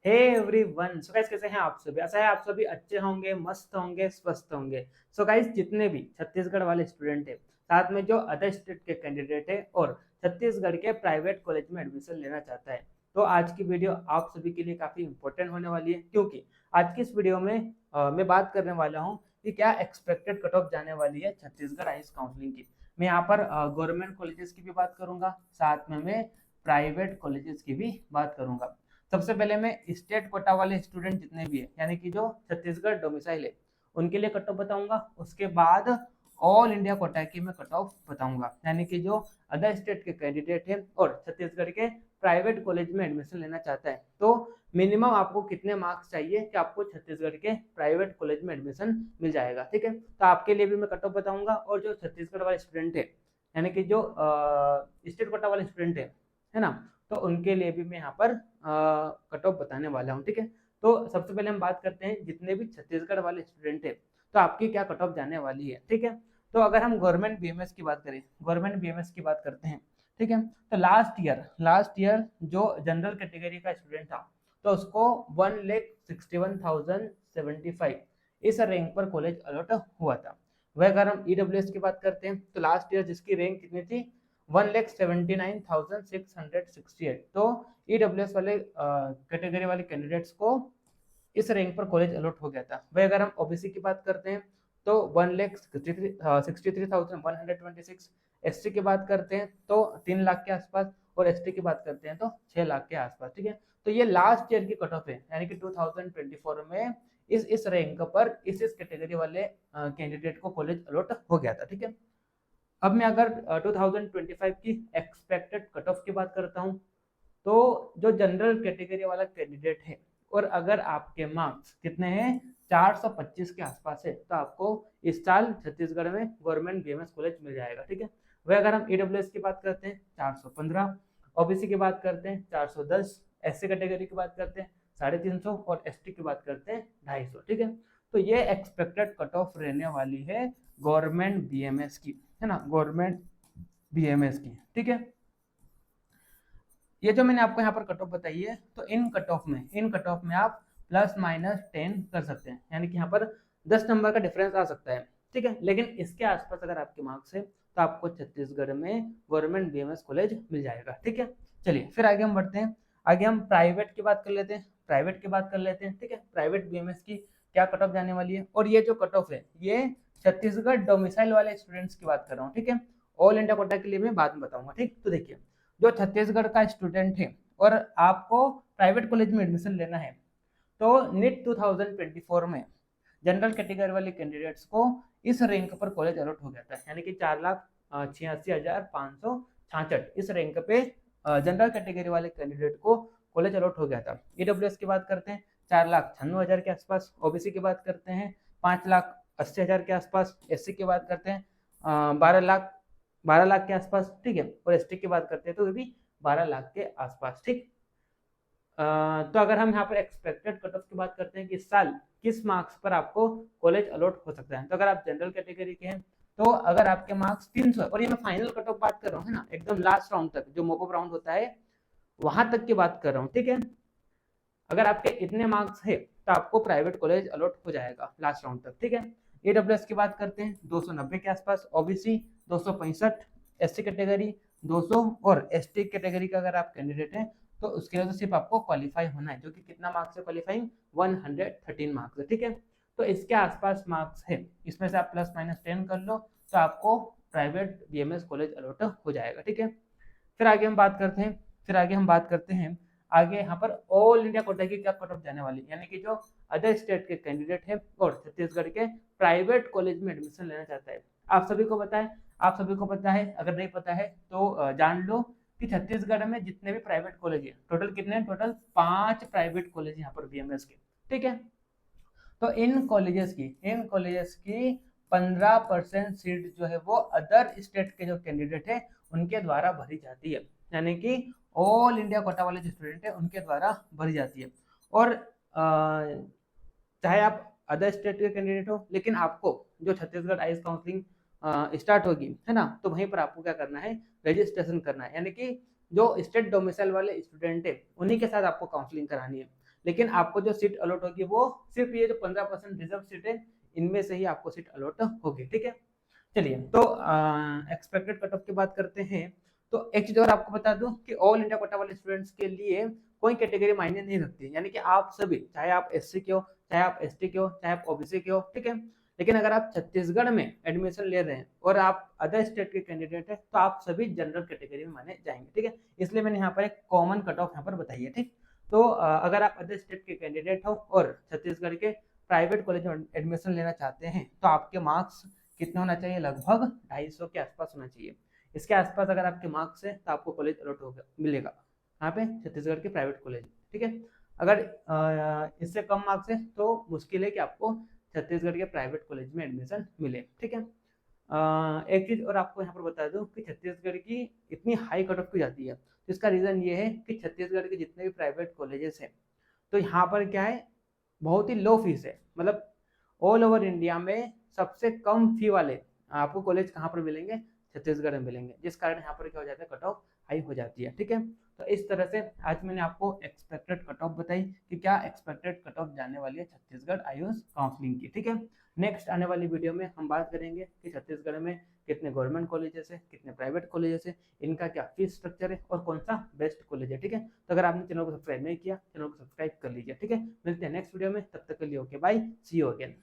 Hey everyone, so guys कैसे हैं आप सभी? आशा है आप सभी अच्छे होंगे, मस्त होंगे, स्वस्थ होंगे। सो गाइस जितने भी छत्तीसगढ़ वाले स्टूडेंट हैं, साथ में जो अदर स्टेट के कैंडिडेट है और छत्तीसगढ़ के प्राइवेट कॉलेज में एडमिशन लेना चाहता है, तो आज की वीडियो आप सभी के लिए काफी इंपॉर्टेंट होने वाली है, क्योंकि आज की इस वीडियो में मैं बात करने वाला हूँ कि क्या एक्सपेक्टेड कट ऑफ जाने वाली है छत्तीसगढ़ आईएएस काउंसलिंग की। मैं यहाँ पर गवर्नमेंट कॉलेजेस की भी बात करूंगा, साथ में मैं प्राइवेट कॉलेजेस की भी बात करूंगा। सबसे पहले मैं स्टेट कोटा वाले स्टूडेंट जितने भी है, यानी कि जो छत्तीसगढ़ डोमिसाइल है, उनके लिए कट ऑफ बताऊंगा। उसके बाद ऑल इंडिया कोटा की मैं कट ऑफ बताऊंगा, यानी कि जो अदर स्टेट के कैंडिडेट है और छत्तीसगढ़ के प्राइवेट कॉलेज में एडमिशन लेना चाहता है, तो मिनिमम आपको कितने मार्क्स चाहिए कि आपको छत्तीसगढ़ के प्राइवेट कॉलेज में एडमिशन मिल जाएगा। ठीक है, तो आपके लिए भी मैं कट ऑफ बताऊंगा। और जो छत्तीसगढ़ वाले स्टूडेंट है, यानी कि जो स्टेट कोटा वाले स्टूडेंट है ना, तो उनके लिए भी मैं यहाँ पर कट ऑफ बताने वाला हूँ। ठीक है, तो सबसे पहले हम बात करते हैं जितने भी छत्तीसगढ़ वाले स्टूडेंट है, तो आपकी क्या कट ऑफ जाने वाली है। ठीक है, तो अगर हम गवर्नमेंट बीएमएस की बात करें, गवर्नमेंट बीएमएस की बात करते हैं, ठीक है, तो लास्ट ईयर जो जनरल कैटेगरी का स्टूडेंट था, तो उसको 1,61,075 इस रैंक पर कॉलेज अलॉट हुआ था। वह अगर हम ईडब्ल्यूएस की बात करते हैं, तो लास्ट ईयर जिसकी रैंक कितनी थी, 1,79,668। तो ईडब्ल्यूएस वाले कैटेगरी वाले कैंडिडेट्स को इस रैंक पर कॉलेज अलॉट हो गया था। वही अगर हम ओबीसी की बात करते हैं, तो 1,63,126। एसटी की बात करते हैं तो 3 लाख के आसपास, और एसटी की बात करते हैं तो 6 लाख के आसपास। ठीक है, तो ये लास्ट ईयर की कट ऑफ है, यानी कि 2024 में इस रैंक पर इस कैटेगरी वाले कैंडिडेट को कॉलेज अलॉट हो गया था। ठीक है, अब मैं अगर 2025 की एक्सपेक्टेड कट ऑफ की बात करता हूँ, तो जो जनरल कैटेगरी वाला कैंडिडेट है और अगर आपके मार्क्स कितने हैं, 425 के आसपास है, तो आपको इस साल छत्तीसगढ़ में गवर्नमेंट बीएमएस कॉलेज मिल जाएगा। ठीक है, वह अगर हम ईडब्ल्यूएस की बात करते हैं 415, ओबीसी की बात करते हैं 410, एससी कैटेगरी की बात करते हैं 350 और एसटी की बात करते हैं 250। ठीक है, तो ये एक्सपेक्टेड कट ऑफ रहने वाली है गवर्नमेंट बीएमएस की, है ना, गवर्नमेंट बीएमएस की। ठीक है, ये जो मैंने आपको यहाँ पर कट ऑफ बताई है, तो इन कट ऑफ में आप +-10 कर सकते हैं, यानी कि यहाँ पर 10 नंबर का डिफरेंस आ सकता है। ठीक है, लेकिन इसके आसपास अगर आपके मार्क्स है, तो आपको छत्तीसगढ़ में गवर्नमेंट बीएमएस कॉलेज मिल जाएगा। ठीक है, चलिए फिर आगे हम बढ़ते हैं। आगे हम प्राइवेट की बात कर लेते हैं, ठीक है, प्राइवेट बीएमएस की क्या कट ऑफ जाने वाली है। और ये जो कट ऑफ है, ये छत्तीसगढ़ डोमिसाइल वाले स्टूडेंट्स की बात कर रहा हूँ। ठीक है, ऑल इंडिया कोटा के लिए मैं बाद में बताऊंगा। ठीक, तो देखिए, जो छत्तीसगढ़ का स्टूडेंट है और आपको प्राइवेट कॉलेज में एडमिशन लेना है, तो नीट 2024 में जनरल कैटेगरी वाले कैंडिडेट्स को इस रैंक पर कॉलेज अलॉट हो गया था, यानी कि 4,86,566 इस रैंक पे जनरल कैटेगरी वाले कैंडिडेट को कॉलेज अलॉट हो गया था। ईडब्ल्यूएस की बात करते हैं 4,96,000 के आसपास, ओबीसी की बात करते हैं 5,80,000 के आसपास, एससी की बात करते हैं 12 लाख के आसपास। ठीक है, और एसटी की बात करते हैं तो ये भी 12 लाख के आसपास। ठीक, तो अगर हम यहाँ पर एक्सपेक्टेड कट ऑफ की बात करते हैं कि इस साल किस मार्क्स पर आपको कॉलेज अलॉट हो सकता है, तो अगर आप जनरल कैटेगरी के हैं, तो अगर आपके मार्क्स 300, और ये मैं फाइनल कट ऑफ बात कर रहा हूँ, है ना, एकदम लास्ट राउंड तक जो मॉक अप राउंड होता है वहां तक की बात कर रहा हूँ। ठीक है, अगर आपके इतने मार्क्स है, तो आपको प्राइवेट कॉलेज अलॉट हो जाएगा लास्ट राउंड तक। ठीक है, ईडब्ल्यूएस की बात करते हैं 290 के आसपास, ओबीसी 265, एससी कैटेगरी 200, और एसटी कैटेगरी का अगर आप कैंडिडेट हैं, तो उसके लिए तो सिर्फ आपको क्वालिफाई होना है, जो कि कितना मार्क्स है क्वालिफाइंग, 113 मार्क्स है। ठीक है, तो इसके आसपास मार्क्स है, इसमें से आप +-10 कर लो, तो आपको प्राइवेट बीएमएस कॉलेज अलॉट हो जाएगा। ठीक है, फिर आगे हम बात करते हैं, आगे यहाँ पर ऑल इंडिया कोटा की क्या कट ऑफ जाने वाली, यानी कि जो अदर स्टेट के कैंडिडेट है और छत्तीसगढ़ के प्राइवेट कॉलेज में एडमिशन लेना चाहता है। आप सभी को पता है, अगर नहीं पता है तो जान लो कि छत्तीसगढ़ में जितने भी प्राइवेट कॉलेज है, टोटल कितने हैं, टोटल 5 प्राइवेट कॉलेज यहाँ पर बीएमएस के। ठीक है, तो इन कॉलेजेस की 15% सीट जो है वो अदर स्टेट के जो कैंडिडेट है उनके द्वारा भरी जाती है, यानी कि ऑल इंडिया कोटा वाले जो स्टूडेंट है उनके द्वारा भरी जाती है। और चाहे आप अदर स्टेट के कैंडिडेट हो, लेकिन आपको जो छत्तीसगढ़ आईएएस काउंसलिंग स्टार्ट होगी, है ना, तो वहीं पर आपको क्या करना है, रजिस्ट्रेशन करना है, यानी कि जो स्टेट डोमिसाइल वाले स्टूडेंट है उन्हीं के साथ आपको काउंसलिंग करानी है। लेकिन आपको जो सीट अलॉट होगी वो सिर्फ ये जो 15% रिजर्व सीट है इनमें से ही आपको सीट अलॉट होगी, ठीक है। चलिए, तो एक्सपेक्टेड कट ऑफ की बात करते हैं। तो एक चीज और आपको बता दूं कि ऑल इंडिया कोटा वाले स्टूडेंट्स के लिए कोई कैटेगरी मायने नहीं रखती, यानी कि आप सभी, चाहे आप एससी के हो, चाहे आप एसटी के हो, चाहे आप ओबीसी के हो, ठीक है। लेकिन अगर आप छत्तीसगढ़ में एडमिशन ले रहे हैं और आप अदर स्टेट के कैंडिडेट है तो आप सभी जनरल कैटेगरी में माने जाएंगे, ठीक है। इसलिए मैंने यहाँ पर एक कॉमन कट ऑफ यहाँ पर बताई है, ठीक। तो अगर आप अदर स्टेट के कैंडिडेट हो और छत्तीसगढ़ के प्राइवेट कॉलेज में एडमिशन लेना चाहते हैं तो आपके मार्क्स कितना होना चाहिए, लगभग 250 के आसपास होना चाहिए। इसके आसपास अगर आपके मार्क्स है तो आपको कॉलेज अलॉट होगा, मिलेगा यहाँ पे छत्तीसगढ़ के प्राइवेट कॉलेज, ठीक है। अगर इससे कम मार्क्स है तो मुश्किल है कि आपको छत्तीसगढ़ के प्राइवेट कॉलेज में एडमिशन मिले, ठीक है। एक चीज और आपको यहाँ पर बता दूं कि छत्तीसगढ़ की इतनी हाई कट ऑफ क्यों जाती है, तो इसका रीजन ये है कि छत्तीसगढ़ के जितने भी प्राइवेट कॉलेजेस हैं तो यहाँ पर क्या है, बहुत ही लो फीस है। मतलब ऑल ओवर इंडिया में सबसे कम फी वाले आपको कॉलेज कहाँ पर मिलेंगे, छत्तीसगढ़ में मिलेंगे, जिस कारण यहाँ पर क्या हो जाता है, कट ऑफ हाई हो जाती है, ठीक है। तो इस तरह से आज मैंने आपको एक्सपेक्टेड कट ऑफ बताई कि क्या एक्सपेक्टेड कट ऑफ जाने वाली है छत्तीसगढ़ आयुष काउंसलिंग की, ठीक है। नेक्स्ट आने वाली वीडियो में हम बात करेंगे कि छत्तीसगढ़ में कितने गवर्नमेंट कॉलेजेस है, कितने प्राइवेट कॉलेजेस है, इनका क्या फीस स्ट्रक्चर है और कौन सा बेस्ट कॉलेज है, ठीक है। तो अगर आपने चैनल को सब्सक्राइब नहीं किया, चैनल को सब्सक्राइब कर लीजिए, ठीक है। मिलते हैं नेक्स्ट वीडियो में, तब तक के लिए okay bye, see you again.